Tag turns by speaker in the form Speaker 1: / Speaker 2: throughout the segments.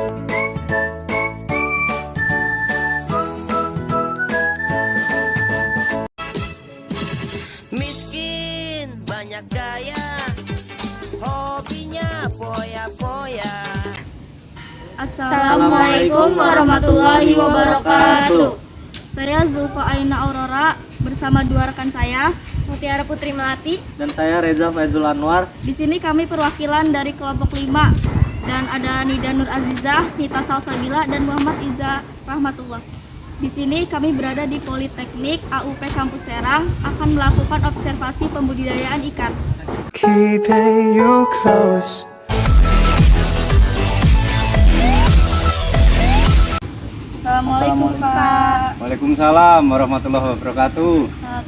Speaker 1: Miskin banyak gaya, hobinya poya-poya.
Speaker 2: Assalamualaikum warahmatullahi wabarakatuh. Saya Zulfa Aina Aurora bersama dua rekan saya,
Speaker 3: Mutiara Putri Melati.
Speaker 4: Dan saya Reza Faizul Anwar.
Speaker 2: Di sini kami perwakilan dari kelompok 5 dan ada Nida Nur Azizah, Nita Salsabila, dan Muhammad Iza Rahmatullah. Di sini kami berada di Politeknik AUP Kampus Serang akan melakukan observasi pembudidayaan ikan.
Speaker 5: Keeping you close.
Speaker 2: Assalamualaikum Pak.
Speaker 4: Waalaikumsalam warahmatullahi wabarakatuh.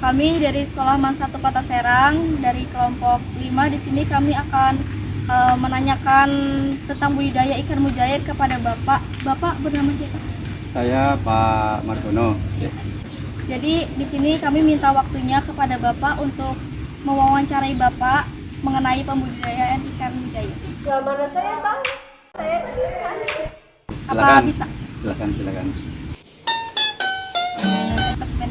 Speaker 2: Kami dari Sekolah Man 1 Kota Serang dari kelompok 5. Di sini kami akan menanyakan tentang budidaya ikan mujair kepada Bapak. Bapak bernama siapa?
Speaker 4: Saya Pak Margono.
Speaker 2: Jadi di sini kami minta waktunya kepada Bapak untuk mewawancarai Bapak mengenai pembudidayaan ikan mujair.
Speaker 3: Mana saya tahu? Saya kan.
Speaker 2: Apa bisa?
Speaker 4: Silakan.
Speaker 2: Dapatkan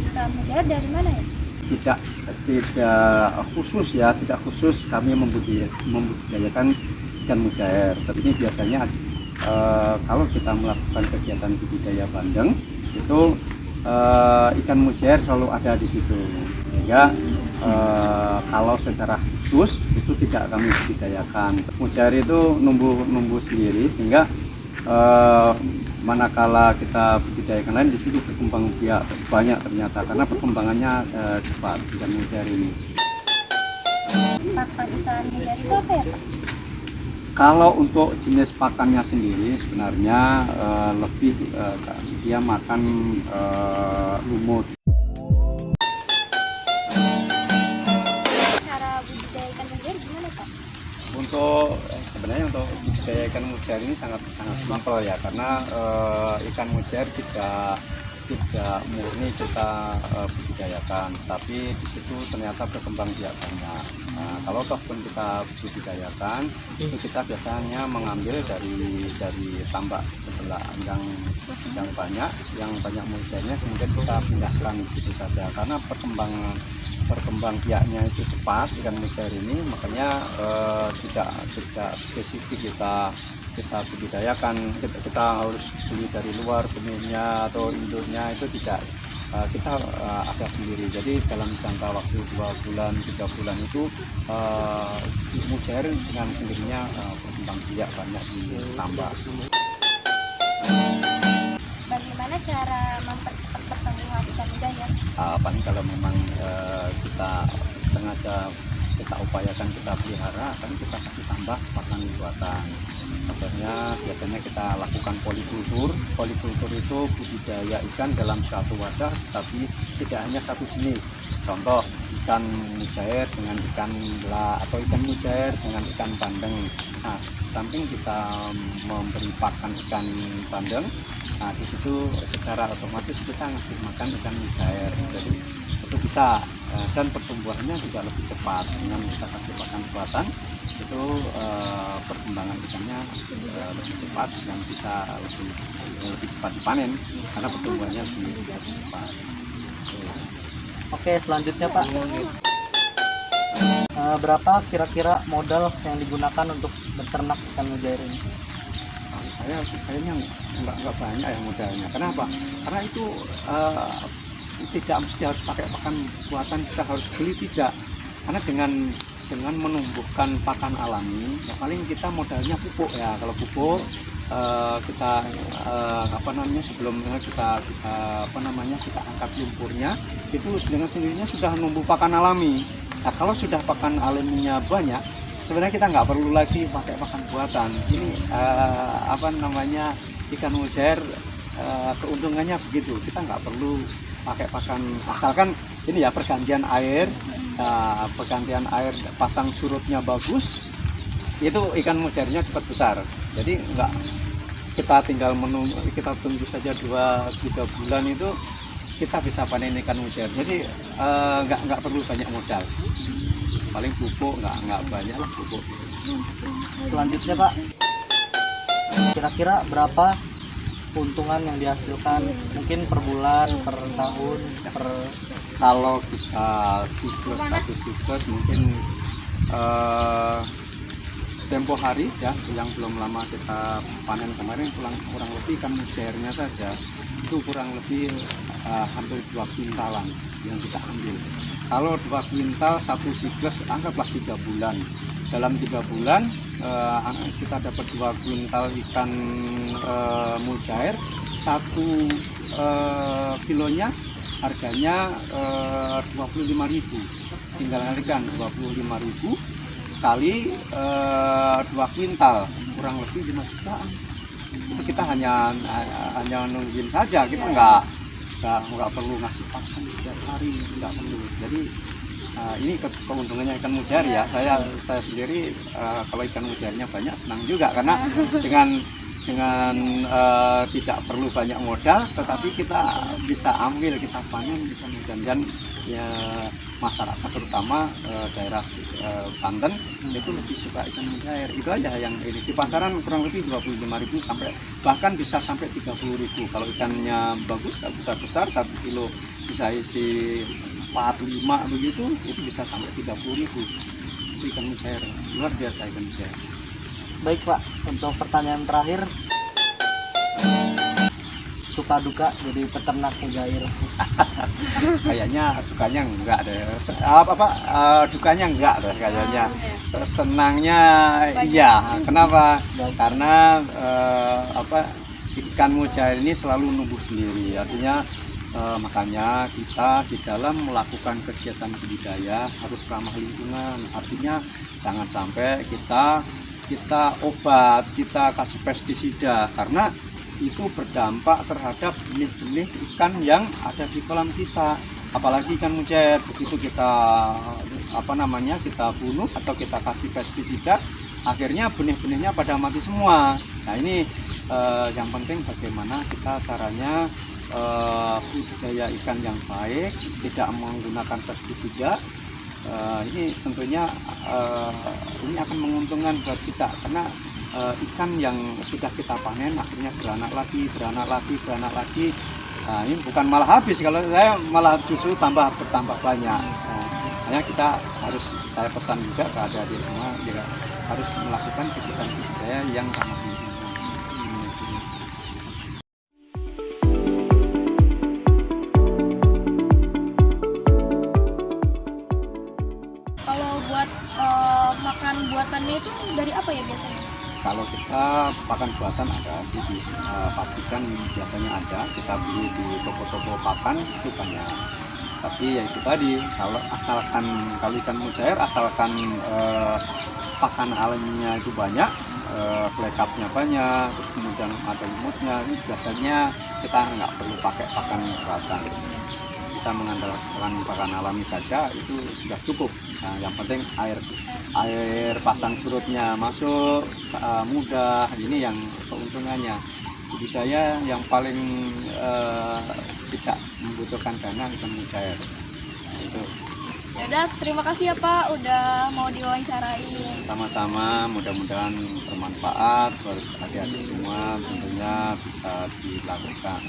Speaker 2: ikan mujair dari mana ya?
Speaker 4: Tidak khusus kami membudidayakan ikan mujair. Tapi ini biasanya kalau kita melakukan kegiatan budidaya bandeng itu ikan mujair selalu ada di situ. Sehingga kalau secara khusus itu tidak kami budidayakan. Mujair itu numbuh sendiri, sehingga manakala kita budidayakan lain di situ berkembang biak banyak ternyata karena perkembangannya cepat ikan mujair ini.
Speaker 2: Pakan ikan mujair itu apa ya Pak?
Speaker 4: Kalau untuk jenis pakannya sendiri sebenarnya lebih dia makan lumut.
Speaker 3: Cara budidaya ikan mujair gimana Pak?
Speaker 4: Sebenarnya untuk budidaya ikan mujair ini sangat simpel ya, karena ikan mujair tidak murni kita budidayakan, tapi di situ ternyata berkembang biak banyak. Nah, kalau toh pun kita budidayakan, itu kita biasanya mengambil dari tambak sebelah yang banyak mujairnya, kemudian kita pindahkan begitu saja, karena perkembang biaknya itu cepat ikan mujair ini, makanya tidak spesifik kita budidayakan, kita harus beli dari luar benihnya atau induknya, itu tidak, kita ada sendiri. Jadi dalam jangka waktu 2 bulan 3 bulan itu si mujair dengan sendirinya berkembang biak banyak di tambak.
Speaker 3: Bagaimana cara mempercepat pertumbuhan ikan mujair?
Speaker 4: Paling kalau memang kita sengaja kita upayakan, kita pelihara, kan kita kasih tambah pakan buatan. Contohnya biasanya kita lakukan polikultur. Polikultur itu budidaya ikan dalam suatu wadah, tapi tidak hanya satu jenis. Contoh ikan mujair dengan ikan nila atau ikan mujair dengan ikan bandeng. Nah, samping kita memberi pakan ikan bandeng, nah di situ secara otomatis kita ngasih makan ikan mujair. Jadi itu bisa, dan pertumbuhannya juga lebih cepat dengan kita kasih pakan buatan. Itu perkembangan ikannya lebih cepat dan bisa lebih cepat dipanen karena pertumbuhannya lebih cepat.
Speaker 6: Oke, selanjutnya Pak, berapa kira-kira modal yang digunakan untuk beternak ikan mujair ini?
Speaker 4: Saya kayaknya nggak banyak ya modalnya. Kenapa? Karena itu tidak mesti harus pakai pakan buatan, kita harus beli, tidak. Karena dengan menumbuhkan pakan alami, ya paling kita modalnya pupuk ya. Kalau pupuk kita sebelumnya kita angkat lumpurnya, itu dengan sendirinya sudah numbuh pakan alami. Nah, kalau sudah pakan alaminya banyak, sebenarnya kita nggak perlu lagi pakai pakan buatan. Ini ikan mujair keuntungannya begitu, kita nggak perlu pakai pakan, asalkan ini ya pergantian air. Pergantian air, pasang surutnya bagus, itu ikan mujairnya cepat besar. Jadi enggak, kita tinggal kita tunggu saja 2-3 bulan itu kita bisa panen ikan mujair. Jadi enggak perlu banyak modal, paling pupuk nggak banyak lah pupuk.
Speaker 6: Selanjutnya Pak, Kira-kira berapa keuntungan yang dihasilkan? Mungkin per bulan, per tahun, per
Speaker 4: Kalau kita satu siklus mungkin tempo hari ya, yang belum lama kita panen kemarin kurang lebih ikan mujairnya saja itu kurang lebih hampir 2 kuintalan yang kita ambil. Kalau 2 kuintal satu siklus, anggaplah 3 bulan. Dalam 3 bulan kita dapat 2 kuintal ikan mujair. 1 kilonya harganya 25.000. Tinggal kalikan 25.000 kali 2 kuintal, kurang lebih 5 jutaan. Itu kita hanya nungguin saja, kita nggak perlu ngasih pakan setiap hari, nggak perlu. Jadi ini keuntungannya ikan mujair ya. Saya sendiri kalau ikan mujairnya banyak senang juga, karena dengan tidak perlu banyak modal, tetapi kita bisa ambil, kita panen ikan mujair. Dan ya, masyarakat terutama daerah Banten itu lebih suka ikan mujair. Itu aja yang ini di pasaran kurang lebih 25.000 sampai bahkan bisa sampai 30.000. Kalau ikannya bagus, besar 1 kilo bisa isi 4-5 begitu, itu bisa sampai 30.000. Itu ikan mujair, luar biasa ikan mujair.
Speaker 6: Baik Pak, untuk pertanyaan terakhir, suka duka jadi peternak mujair?
Speaker 4: Kayaknya sukanya enggak deh, dukanya enggak deh kayaknya. Senangnya iya. Kenapa? Karena ikan mujair ini selalu numbuh sendiri, artinya makanya kita di dalam melakukan kegiatan budidaya harus ramah lingkungan. Artinya jangan sampai kita obat, kita kasih pestisida, karena itu berdampak terhadap benih-benih ikan yang ada di kolam kita. Apalagi ikan mujair, begitu kita kita bunuh atau kita kasih pestisida, akhirnya benih-benihnya pada mati semua. Nah ini yang penting bagaimana kita caranya budidaya ikan yang baik, tidak menggunakan pestisida. Ini tentunya ini akan menguntungkan buat kita, karena ikan yang sudah kita panen akhirnya beranak lagi. Nah, ini bukan malah habis, kalau saya malah justru bertambah banyak. Hanya saya pesan juga ke adik-adik semua, juga harus melakukan kegiatan budidaya yang ramah lingkungan.
Speaker 2: Kalau buat makan buatannya itu dari apa ya biasanya?
Speaker 4: Kalau kita pakan buatan ada sih di pabrikan, biasanya ada, kita beli di toko-toko pakan itu banyak. Tapi ya itu tadi, kalau ikan mujair asalkan pakan alaminya itu banyak, pelekapnya banyak, terus kemudian ada lumutnya, ini biasanya kita nggak perlu pakai pakan buatan. Kita mengandalkan pakan alami saja itu sudah cukup. Nah, yang penting air pasang surutnya masuk mudah, ini yang keuntungannya. Budidaya yang paling tidak membutuhkan dana ikan mujair. Nah, itu.
Speaker 2: Ya udah, terima kasih ya Pak udah mau diwawancarain.
Speaker 4: Sama-sama, mudah-mudahan bermanfaat buat adik-adik semua. Tentunya bisa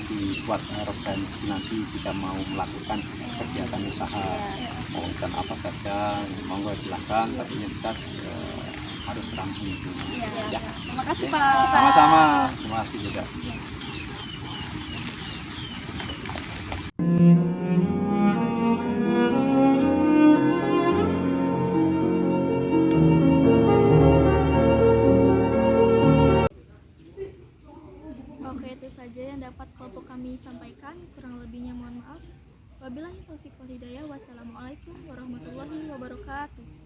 Speaker 4: dibuat referensi nanti jika mau melakukan kegiatan usaha, mau ikan apa saja, monggo silahkan, tapi yang jelas harus ramah lingkungan. Ya.
Speaker 2: Terima kasih Pak.
Speaker 4: Sama-sama, terima kasih juga.
Speaker 2: Oke, itu saja yang dapat kelompok kami sampaikan. Kurang lebihnya mohon maaf. Wabillahi taufiq wal hidayah. Wassalamualaikum warahmatullahi wabarakatuh.